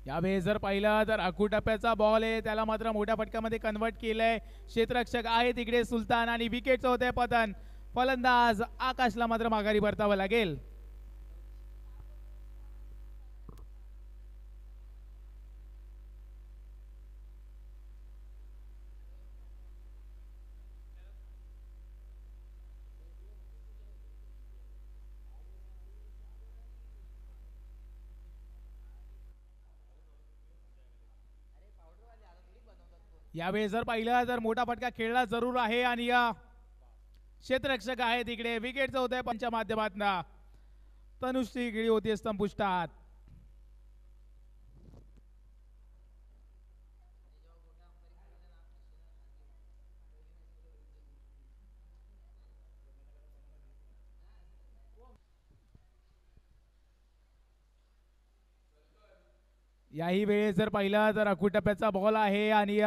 यावेळी जर पाहिलं तर अखू टप्प्याचा बॉल आहे त्याला मात्र मोठ्या फटक्यामध्ये कन्वर्ट केलंय. क्षेत्ररक्षक आहे तिकडे सुलतान आणि विकेटचं होतंय पतन. फलंदाज आकाशला मात्र माघारी परतावं लागेल. यावेळी जर पाहिलं तर मोठा फटका खेळला जरूर आहे आणि या क्षेत्ररक्षक आहे तिकडे विकेटचं होतंय पंच्या माध्यमातून. तनुश्री गिळी होती संपुष्टात. याही वेळेस जर पाहिलं तर अखू टप्प्याचा बॉल आहे आणि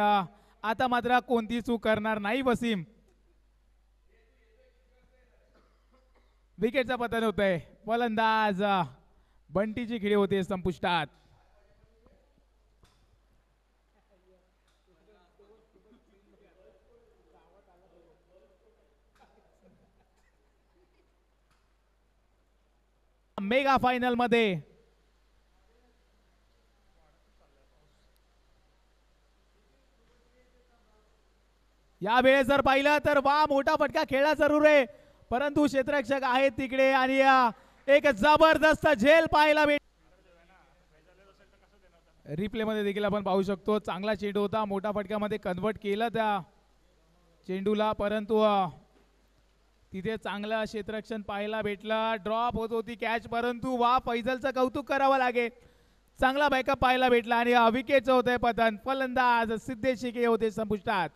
आता मात्र कोणती चूक करणार नाही वसीम. विकेटचा पतन होतंय. फलंदाज बंटीची खिळी होते संपुष्टात. मेगा फायनल मध्ये या वेळेस जर पाहिलं तर वा मोठा फटका खेळला जरूर आहे परंतु क्षेत्ररक्षक आहेत तिकडे आणि एक जबरदस्त झेल पाहायला भेट. रिप्ले मध्ये देखील आपण पाहू शकतो चांगला चेंडू होता मोठा फटक्यामध्ये कन्वर्ट केलं त्या चेंडूला परंतु तिथे चांगलं क्षेत्ररक्षण पाहायला भेटलं. ड्रॉप होत होती कॅच परंतु वा फैजलचं कौतुक करावं लागेल चांगला बॅकअप पाहायला भेटला आणि विकेटचं होतंय पतन. फलंदाज सिद्धेश शिके होते संपुष्टात.